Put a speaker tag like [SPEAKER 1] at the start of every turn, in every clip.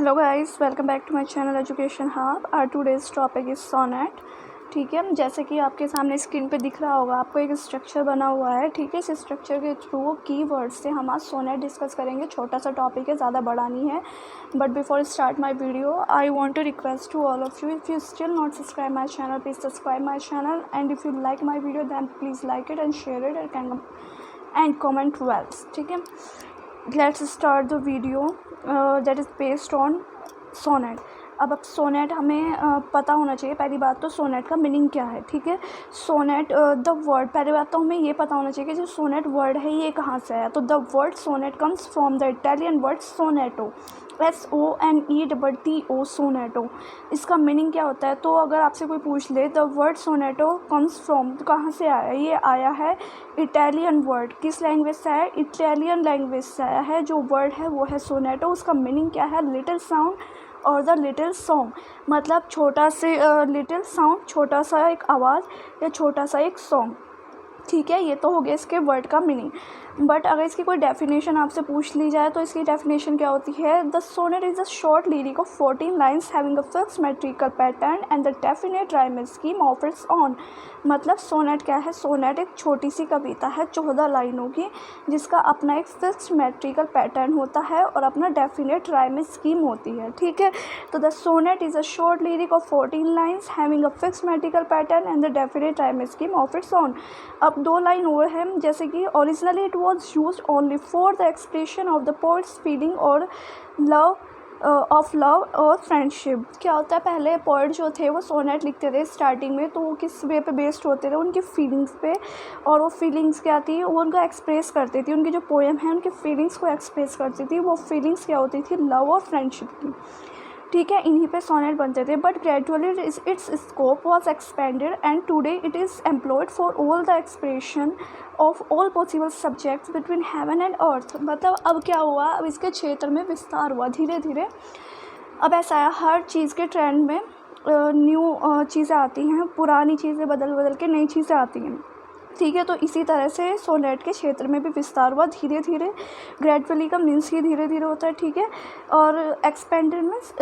[SPEAKER 1] Hello guys, welcome back to my channel education hub. Our today's topic is sonnet. ठीक है, जैसे कि आपके सामने स्क्रीन पे दिख रहा होगा, आपको एक स्ट्रक्चर बना हुआ है। ठीक है, इस स्ट्रक्चर के थ्रू कीवर्ड से हम आज सोनेट डिस्कस करेंगे। छोटा सा टॉपिक है, ज़्यादा बड़ा नहीं है। But before start my video, I want to request to all of you, if you still not subscribe my channel, please subscribe my channel, and if you like my video then please like it and share it and comment wells. ठीक है, let's start the video that is based on sonnet. अब sonnet हमें पता होना चाहिए। पहली बात तो सोनेट का मीनिंग क्या है। ठीक है, सोनेट द वर्ड, पहली बात तो हमें ये पता होना चाहिए कि जो सोनेट वर्ड है ये कहाँ से है। तो the word sonnet comes from the Italian word sonetto, SONETO, sonetto. इसका मीनिंग क्या होता है? तो अगर आपसे कोई पूछ ले the word sonetto comes from, तो कहाँ से आया? ये आया है इटालियन वर्ड। किस लैंग्वेज से आया? इटालियन लैंग्वेज से आया है। जो वर्ड है वो है सोनेटो। उसका मीनिंग क्या है? लिटिल साउंड और द लिटिल सॉन्ग, मतलब छोटा से लिटिल साउंड, छोटा सा एक आवाज़ या छोटा सा एक सॉन्ग। ठीक है, ये तो हो गया इसके वर्ड का मीनिंग। बट अगर इसकी कोई डेफिनेशन आपसे पूछ ली जाए तो इसकी डेफिनेशन क्या होती है? The sonnet is a short lyric of 14 lines having a fix metrical pattern and the definite rhyme scheme of its own. मतलब सोनेट क्या है? सोनेट एक छोटी सी कविता है 14 लाइनों की, जिसका अपना एक फिक्स मेट्रिकल पैटर्न होता है और अपना डेफिनेट राइम स्कीम होती है। ठीक है, तो the sonnet is a short lyric of 14 lines having a fix metrical pattern and the definite rhyme scheme of its own. अब दो लाइन और हैं, जैसे कि originally it was use only for the expression of the poet's feeling और love of love और friendship. क्या होता है, पहले पोइट जो थे वो सोनेट लिखते थे स्टार्टिंग में, तो वो किस वे पे बेस्ड होते थे? उनकी फीलिंग्स पे। और वो फीलिंग्स क्या थी? वो उनका एक्सप्रेस करती थी। उनकी जो पोएम है उनकी फीलिंग्स को एक्सप्रेस करती थी। वो फीलिंग्स क्या होती थी? लव और फ्रेंडशिप की। ठीक है, इन्हीं पे सोनेट बनते थे। But gradually it's scope was expanded and today it is employed for all the expression of all possible subjects between heaven and earth. मतलब अब क्या हुआ? अब इसके क्षेत्र में विस्तार हुआ धीरे धीरे। अब ऐसा है, हर चीज़ के ट्रेंड में न्यू चीज़ें आती हैं, पुरानी चीज़ें बदल बदल के नई चीज़ें आती हैं। ठीक है, तो इसी तरह से सोनेट के क्षेत्र में भी विस्तार हुआ धीरे धीरे। ग्रेजुअली का मीन्स ही धीरे धीरे होता है। ठीक है, और एक्सपेंडेड मीन्स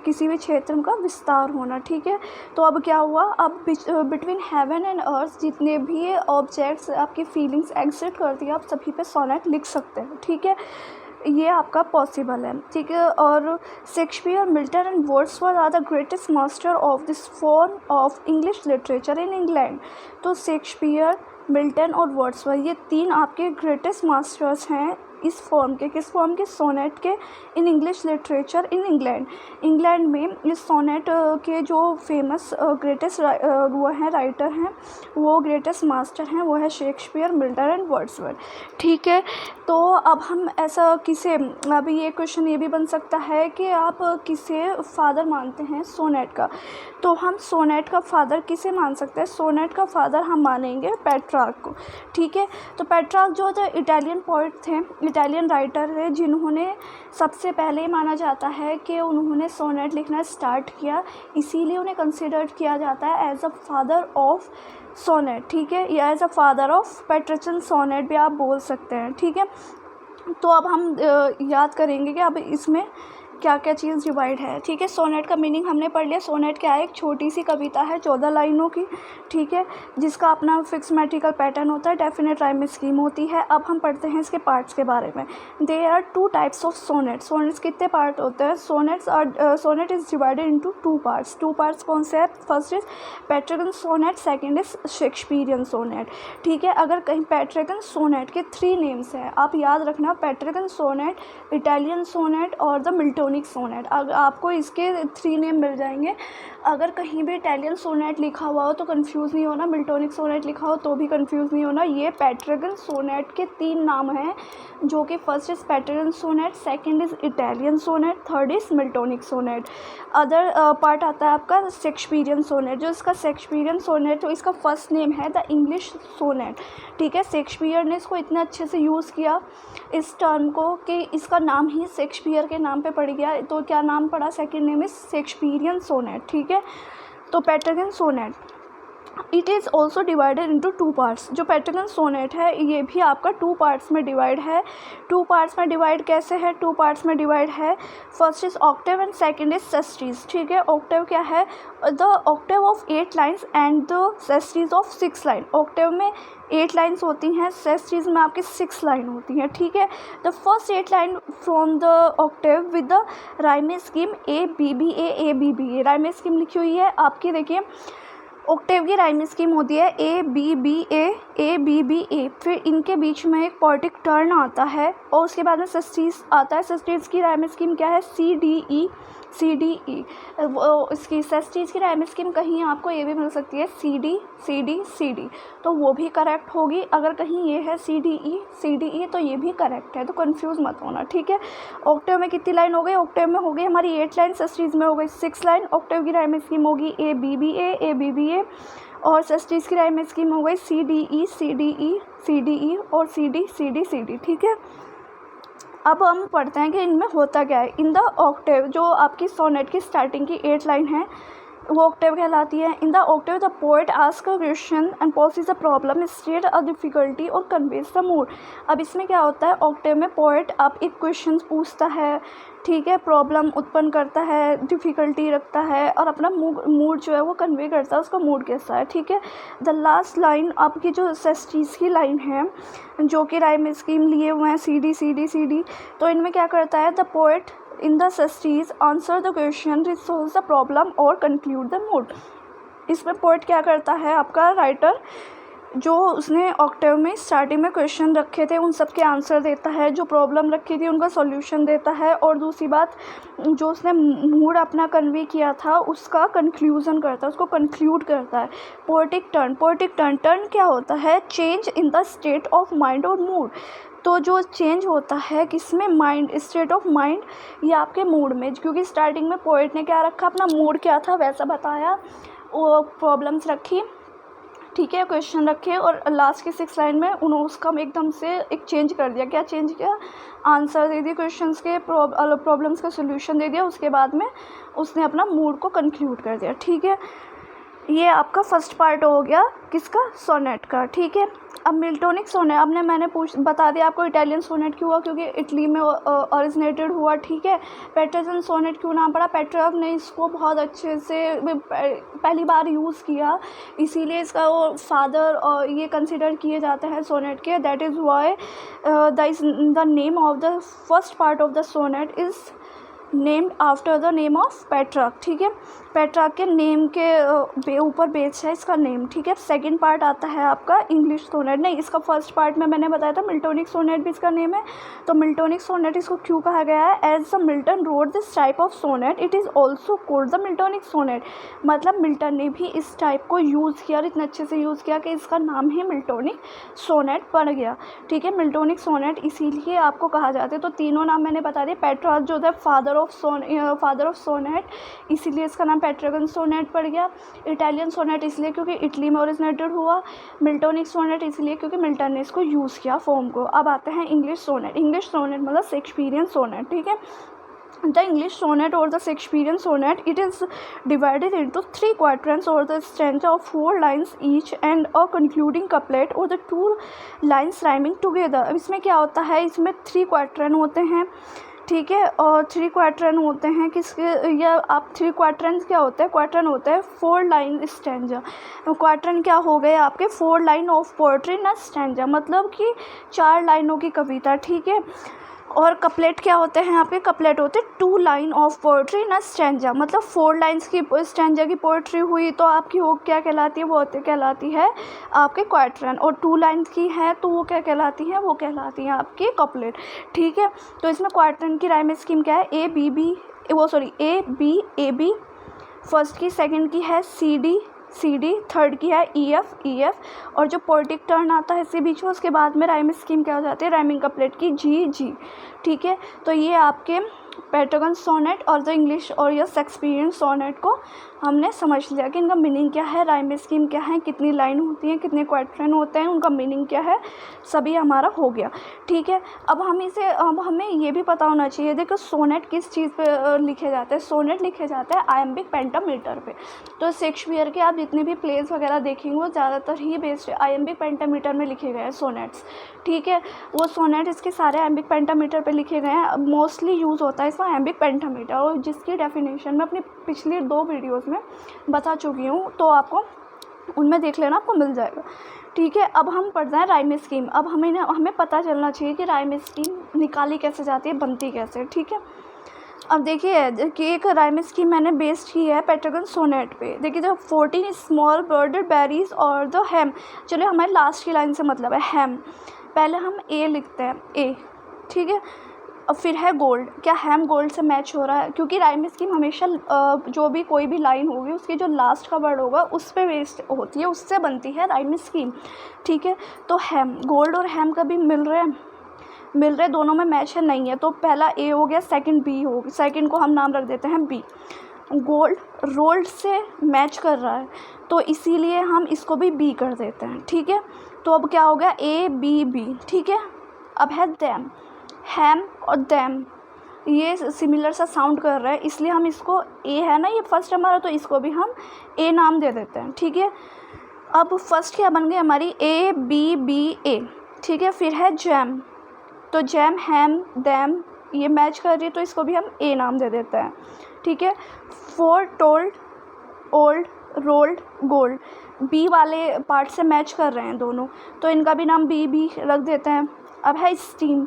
[SPEAKER 1] किसी भी क्षेत्र का विस्तार होना। ठीक है, तो अब क्या हुआ? अब बिटवीन हेवन एंड अर्थ जितने भी ऑब्जेक्ट्स आपकी फीलिंग्स एग्जिट करती है, आप सभी पे सोनेट लिख सकते हैं। ठीक है, ये आपका पॉसिबल है। ठीक है, और Shakespeare, Milton and Wordsworth are the greatest master of this form of English literature in England. तो शेक्सपियर, मिल्टन और वर्ड्सवर्थ ये तीन आपके ग्रेटेस्ट मास्टर्स हैं इस फॉर्म के। किस फॉर्म के? सोनेट के, in English literature in England. England में इस सोनेट के जो फेमस ग्रेटेस्ट वो हैं राइटर हैं, वो ग्रेटेस्ट मास्टर हैं, वो है शेक्सपियर, मिल्टन एंड वर्ड्सवर्थ। ठीक है, तो अब हम ऐसा किसे, अभी ये क्वेश्चन ये भी बन सकता है कि आप किसे फादर मानते हैं सोनेट का? तो हम सोनेट का फादर किसे मान सकते हैं? सोनेट का फादर हम मानेंगे पेट्रार्क को। ठीक है, तो पेट्रार्क जो थे इटालियन पोइट थे, इटालियन राइटर थे, जिन्होंने सबसे पहले माना जाता है कि उन्होंने सोनेट लिखना स्टार्ट किया, इसीलिए उन्हें कंसिडर्ड किया जाता है as a father of sonnet. ठीक है, या as a father of Petrarchan sonnet भी आप बोल सकते हैं। ठीक है, तो अब हम याद करेंगे कि अब इसमें क्या क्या चीज़ डिवाइड है। ठीक है, सोनेट का मीनिंग हमने पढ़ लिया। सोनेट क्या है? एक छोटी सी कविता है 14 लाइनों की। ठीक है, जिसका अपना फिक्स मेट्रिकल पैटर्न होता है, डेफिनेट राइम स्कीम होती है। अब हम पढ़ते हैं इसके पार्ट्स के बारे में। There are 2 types of sonnet. Sonnets कितने पार्ट होते हैं? Sonnet is divided into 2 parts. 2 parts कौन से हैं? First is Petrarchan sonnet, second is Shakespearean sonnet. ठीक है, अगर कहीं पेट्रिकन सोनेट के 3 नेम्स हैं, आप याद रखना, पेट्रिकन सोनेट, इटालियन सोनेट और द मिल्टोनिक सोनेट। अगर आपको इसके 3 नेम मिल जाएंगे। अगर कहीं भी इटालियन सोनेट लिखा हुआ हो तो कंफ्यूज नहीं होना, मिल्टोनिक सोनेट लिखा हो तो भी कंफ्यूज नहीं होना। ये पेट्रिकन सोनेट के 3 नाम हैं, जो कि first is Petrarchan sonnet, second is Italian sonnet, third is Miltonic sonnet. Other part आता है आपका शेक्सपियरियन सोनेट। जो इसका शेक्सपियरियन सोनेट, तो इसका फर्स्ट नेम है द इंग्लिश सोनेट। ठीक है, शेक्सपियर ने इसको इतना अच्छे से यूज़ किया इस टर्म को कि इसका नाम ही शेक्सपियर के नाम पे पड़ गया। तो क्या नाम पड़ा? Second name is Shakespearean sonnet. ठीक है, तो Petrarchan sonnet it is also divided into 2 parts. जो पेट्रिगन सोनेट है ये भी आपका 2 पार्ट्स में डिवाइड है। 2 पार्ट्स में डिवाइड कैसे है? 2 पार्ट्स में डिवाइड है, first is octave and second is sestet. ठीक है, ऑक्टेव क्या है? The octave of 8 lines and the sestet of 6 line. Octave में 8 लाइन्स होती हैं, सेस्टीज में आपकी 6 लाइन होती हैं। ठीक है, the first 8 line from the Octave with the rhyming scheme ABBA। Rhyming scheme लिखी हुई है आपकी, देखिए ऑक्टेव की राइमिंग स्कीम होती है ABBA। फिर इनके बीच में एक पोएटिक टर्न आता है और उसके बाद में सेस्टीज आता है। सेस्टीज की राइमिंग स्कीम क्या है? CDE। इसकी सेस्टीज की राइमिंग स्कीम कहीं आपको ये भी मिल सकती है CD, तो वो भी करेक्ट होगी। अगर कहीं ये है CDE तो ये भी करेक्ट है, तो कंफ्यूज मत होना। ठीक है, ऑक्टेव में कितनी लाइन हो गई? ऑक्टेव में हो गई हमारी 8 लाइन, सेस्टीज में हो गई 6 लाइन। ऑक्टेव की राइमिंग स्कीम होगी ABBA और सेस्टीज की राइमिंग स्कीम हो गई CDE और CD। ठीक है, अब हम पढ़ते हैं कि इनमें होता क्या है। इन द ऑक्टेव, जो आपकी सोनेट की स्टार्टिंग की 8 लाइन है वो ऑक्टेव कहलाती है। In the octave the poet ask a question and poses a problem, state a difficulty और कन्वेज द मूड। अब इसमें क्या होता है? ऑक्टेव में पोएट आप एक क्वेश्चन पूछता है, ठीक है, प्रॉब्लम उत्पन्न करता है, डिफ़िकल्टी रखता है और अपना मूड जो है वो कन्वे करता है, उसका मूड कैसा है। ठीक है, द लास्ट लाइन आपकी जो सेस्टीज की लाइन है जो कि राइम स्कीम लिए हुए हैं CD, तो इनमें क्या करता है? The poet in the sestet answer the question, resolve the problem और कंक्लूड द मूड। इसमें पोएट क्या करता है? आपका राइटर जो उसने ऑक्टेव में स्टार्टिंग में क्वेश्चन रखे थे उन सब के आंसर देता है, जो प्रॉब्लम रखी थी उनका सॉल्यूशन देता है, और दूसरी बात जो उसने मूड अपना कन्वे किया था उसका कंक्लूजन करता है, उसको कंक्लूड करता है। पोएटिक टर्न क्या होता है? Change in the state of mind और मूड। तो जो चेंज होता है किसमें? माइंड, स्टेट ऑफ माइंड या आपके मूड में, क्योंकि स्टार्टिंग में पोएट ने क्या रखा? अपना मूड क्या था वैसा बताया, वो प्रॉब्लम्स रखी, ठीक है, क्वेश्चन रखे, और लास्ट की 6 लाइन में उन्होंने उसका एकदम से एक चेंज कर दिया। क्या चेंज किया? आंसर दे दिए क्वेश्चंस के, प्रॉब्लम्स का सोल्यूशन दे दिया, उसके बाद में उसने अपना मूड को कंक्लूड कर दिया। ठीक है, ये आपका फर्स्ट पार्ट हो गया किसका? सोनेट का। ठीक है, अब मिल्टोनिक सोनेट, अब मैंने बता दिया आपको इटालियन सोनेट क्यों हुआ, क्योंकि इटली में ओरिजिनेटेड हुआ। ठीक है, पेट्रिगन सोनेट क्यों नाम पड़ा? पेट्रियर्क ने इसको बहुत अच्छे से पहली बार यूज़ किया, इसीलिए इसका वो फादर और ये कंसिडर किए जाते हैं सोनेट के। That is why the name of the first part of the sonnet is named after the name of Petrarch. ठीक है, पेट्रार्क के नेम के ऊपर बेस्ड है इसका नेम। ठीक है, सेकंड पार्ट आता है आपका इंग्लिश सोनेट। नहीं, इसका फर्स्ट पार्ट में मैंने बताया था मिल्टोनिक सोनेट भी इसका नेम है। तो मिल्टोनिक सोनेट इसको क्यों कहा गया है? As the Milton wrote this type of sonnet it is also called the Miltonic sonnet. मतलब मिल्टन ने भी इस टाइप को यूज़ किया और इतना अच्छे से यूज़ किया कि इसका नाम ही मिल्टोनिक सोनेट पड़ गया। ठीक है, मिल्टोनिक सोनेट इसीलिए आपको कहा जाता है। तो तीनों नाम मैंने बता दिए। पेट्रार्क जो था फादर ऑफ सोनेट, इसीलिए इसका नाम पेट्रिगन सोनेट पड़ गया। इटालियन सोनेट इसलिए क्योंकि इटली में ओरिजिनेटेड हुआ। मिल्टोनिक सोनेट इसलिए क्योंकि मिल्टन ने इसको यूज़ किया फॉर्म को। अब आते हैं इंग्लिश सोनेट। इंग्लिश सोनेट मतलब शेक्सपियरियन सोनेट। ठीक है, the English sonnet or the Shakespearean sonnet, it is divided into 3 quatrains or the stanza of 4 lines each and a concluding couplet or the 2 lines rhyming together। अब इसमें क्या होता है? इसमें 3 quatrain होते हैं। ठीक है, और 3 क्वाट्रेन होते हैं किसके, या आप 3 क्वाट्रेन क्या होते हैं? क्वाट्रेन होता है 4 लाइन स्टैंजा। क्वाट्रेन क्या हो गए आपके? 4 लाइन ऑफ पोएट्री ना स्टैंजा, मतलब कि 4 लाइनों की कविता। ठीक है, और कपलेट क्या होते हैं आपके? कपलेट होते हैं 2 लाइन ऑफ पोएट्री ना स्टैंजा, मतलब 4 लाइन्स की स्टैंजा की पोएट्री हुई तो आपकी वो क्या कहलाती है? वो कहलाती है आपके क्वाट्रेन। और 2 लाइन्स की है तो वो क्या कहलाती है? वो कहलाती है आपकी कपलेट। ठीक है, तो इसमें क्वाट्रेन की राइम स्कीम क्या है? A B A B, first की, सेकंड की है CD, थर्ड की है EF, और जो पोएटिक टर्न आता है इसी बीच में, उसके बाद में राइम स्कीम क्या हो जाती है? राइमिंग कपलेट की G। ठीक है, तो ये आपके पेंटागन सोनेट और द इंग्लिश और या शेक्सपियरियन सोनेट को हमने समझ लिया कि इनका मीनिंग क्या है, राइम स्कीम क्या है, कितनी लाइन होती हैं, कितने क्वार्टरन होते हैं, उनका मीनिंग क्या है, सभी हमारा हो गया। ठीक है, अब हमें ये भी पता होना चाहिए, देखो सोनेट किस चीज़ पे लिखे जाते हैं। सोनेट लिखे जाते हैं आयम्बिक पेंटामीटर पे। तो शेक्सपियर के आप जितने भी प्लेस वगैरह देखेंगे वो ज़्यादातर ही बेस्ड आयम्बिक पेंटामीटर में लिखे गए हैं सोनेट्स। ठीक है, वो सोनेट इसके सारे आयम्बिक पेंटामीटर पे लिखे गए हैं। मोस्टली यूज़ होता है इसका आयम्बिक पेंटामीटर, और जिसकी डेफिनेशन मैं अपनी पिछली 2 वीडियोज़ में बता चुकी हूँ, तो आपको उनमें देख लेना, आपको मिल जाएगा। ठीक है, अब हम पढ़ रहे हैं राइम स्कीम। अब हमें पता चलना चाहिए कि राइम स्कीम निकाली कैसे जाती है, बनती कैसे। ठीक है, अब देखिए कि एक राइम स्कीम मैंने बेस्ड की है पेंटागन सोनेट पे। देखिए जो 14 स्मॉल बर्डेड बेरीज और द हैम, चलिए हमारे लास्ट की लाइन से मतलब है हैम। पहले हम ए लिखते हैं, ए। ठीक है, और फिर है गोल्ड। क्या हैम गोल्ड से मैच हो रहा है? क्योंकि राइम स्कीम हमेशा जो भी कोई भी लाइन होगी उसकी जो लास्ट का वर्ड होगा उस पर बेस्ड होती है, उससे बनती है राइम स्कीम। ठीक है, तो हैम, गोल्ड और हैम कभी मिल रहे दोनों में मैच है, नहीं है। तो पहला ए हो गया, सेकंड बी हो गया, सेकंड को हम नाम रख देते हैं बी। गोल्ड रोल्ड से मैच कर रहा है तो इसीलिए हम इसको भी बी कर देते हैं। ठीक है, तो अब क्या हो गया, ए बी बी। ठीक है, अब है दैम, हैम और दैम ये सिमिलर सा साउंड कर रहा है, इसलिए हम इसको, ए है ना ये फर्स्ट हमारा, तो इसको भी हम ए नाम दे देते हैं। ठीक है, अब फर्स्ट क्या बन गई हमारी, ए बी बी ए। ठीक है, फिर है जैम, तो जैम हैम दैम ये मैच कर रही है तो इसको भी हम ए नाम दे देते हैं। ठीक है, four told old rolled gold, B वाले पार्ट से मैच कर रहे हैं दोनों, तो इनका भी नाम बी बी रख देते हैं। अब है स्टीम,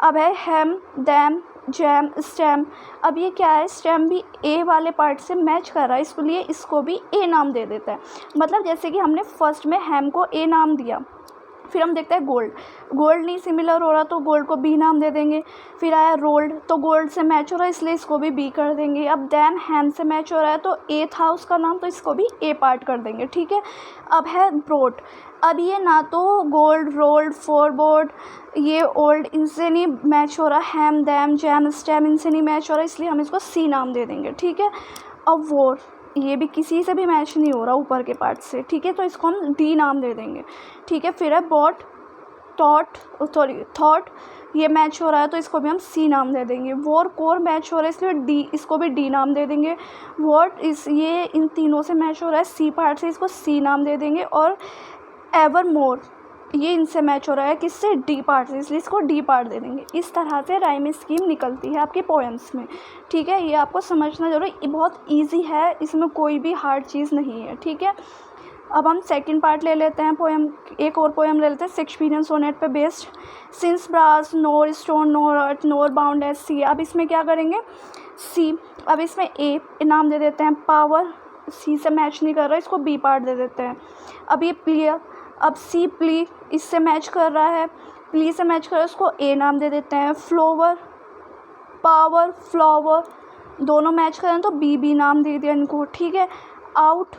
[SPEAKER 1] अब है हैम दैम जैम स्टेम। अब ये क्या है, स्टेम भी ए वाले पार्ट से मैच कर रहा है, इसलिए इसको भी ए नाम दे देता है। मतलब जैसे कि हमने फर्स्ट में हैम को ए नाम दिया, फिर हम देखते हैं गोल्ड, गोल्ड नहीं सिमिलर हो रहा तो गोल्ड को बी नाम दे देंगे। फिर आया रोल्ड, तो गोल्ड से मैच हो रहा है इसलिए इसको भी बी कर देंगे। अब दैम हैम से मैच हो रहा है तो ए था उसका नाम, तो इसको भी ए पार्ट कर देंगे। ठीक है, अब है ब्रोड, अब ये ना तो गोल्ड रोल्ड फोरबोर्ड ये ओल्ड इनसे नहीं मैच हो रहा, हैम दैम जैम स्टेम इनसे नहीं मैच हो रहा, इसलिए हम इसको सी नाम दे देंगे। ठीक है, अब वोर, ये भी किसी से भी मैच नहीं हो रहा ऊपर के पार्ट से। ठीक है, तो इसको हम डी नाम दे देंगे। ठीक है, फिर है बॉट थॉट ये मैच हो रहा है तो इसको भी हम सी नाम दे देंगे। वॉर कोर मैच हो रहा है इसलिए डी, इसको भी डी नाम दे देंगे। वॉट ये इन तीनों से मैच हो रहा है सी पार्ट से, इसको सी नाम दे देंगे। और एवर मोर ये इनसे मैच हो रहा है किससे, डी पार्ट से, इसलिए इसको डी पार्ट दे देंगे। इस तरह से राइम स्कीम निकलती है आपकी पोएम्स में। ठीक है, ये आपको समझना जरूरी, ये बहुत इजी है, इसमें कोई भी हार्ड चीज़ नहीं है। ठीक है, अब हम सेकंड पार्ट ले लेते हैं पोएम, एक और पोएम ले लेते हैं शेक्सपियरियन सोनेट पे बेस्ड, सिंस ब्रास नोर स्टोन नोर अर्थ नोर बाउंड एज सी। अब इसमें क्या करेंगे, सी, अब इसमें ए नाम दे देते हैं, पावर सी से मैच नहीं कर रहा इसको बी पार्ट दे देते हैं। अब ये प्लियर, अब सी प्ली इससे मैच कर रहा है, प्ली से मैच कर रहा है उसको ए नाम दे देते हैं। फ्लोवर पावर फ्लावर दोनों मैच करें तो बी बी नाम दे दिया इनको। ठीक है, आउट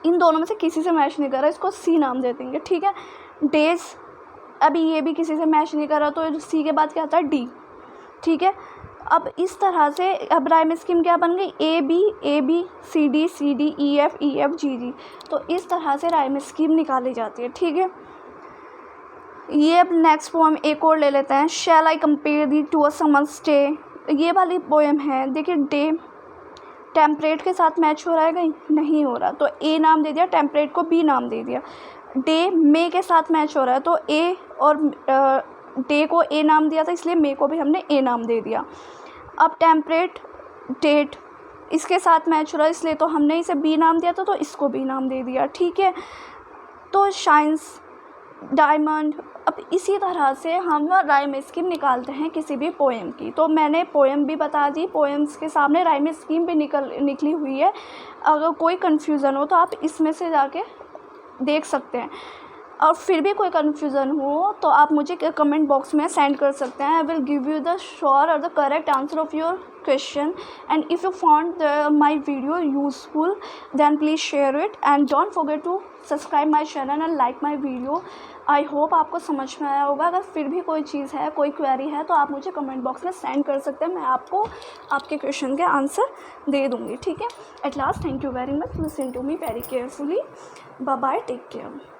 [SPEAKER 1] इन दोनों में से किसी से मैच नहीं कर रहा इसको सी नाम दे देंगे। ठीक है, डेज अभी ये भी किसी से मैच नहीं कर रहा तो सी के बाद क्या आता है, डी। ठीक है, अब इस तरह से अब राइम स्कीम क्या बन गई, A B C D E F G G. तो इस तरह से राइम स्कीम निकाली जाती है। ठीक है, ये अब नेक्स्ट पोएम एक और ले लेते हैं, shall I compare thee to a summer's day. ये वाली पोएम है, देखिए डे टेम्परेट के साथ मैच हो रहा है कहीं, नहीं हो रहा तो ए नाम दे दिया, टेम्परेट को बी नाम दे दिया। डे मे के साथ मैच हो रहा है तो ए, और डे को ए नाम दिया था इसलिए मे को भी हमने ए नाम दे दिया। अब टेम्परेट डेट इसके साथ मैच हो रहा है इसलिए तो हमने इसे बी नाम दिया था तो इसको बी नाम दे दिया। ठीक है, तो शाइन्स डायमंड। अब इसी तरह से हम राइम स्कीम निकालते हैं किसी भी पोएम की। तो मैंने पोएम भी बता दी, पोएम्स के सामने राइम स्कीम भी निकली हुई है। अगर कोई कन्फ्यूज़न हो तो आप इसमें से जाके देख सकते हैं। और फिर भी कोई कन्फ्यूज़न हो तो आप मुझे कमेंट बॉक्स में सेंड कर सकते हैं. I will give you the sure और the correct answer of your question. And if you found my video useful, then please share it and don't forget to subscribe my channel and like my video. I hope आपको समझ में आया होगा. अगर फिर भी कोई चीज़ है, कोई क्वेरी है, तो आप मुझे कमेंट बॉक्स में सेंड कर सकते हैं. मैं आपको आपके क्वेश्चन के आंसर दे दूँगी. ठीक है. At last, thank you very much. Listen to me very carefully. Bye bye. Take care.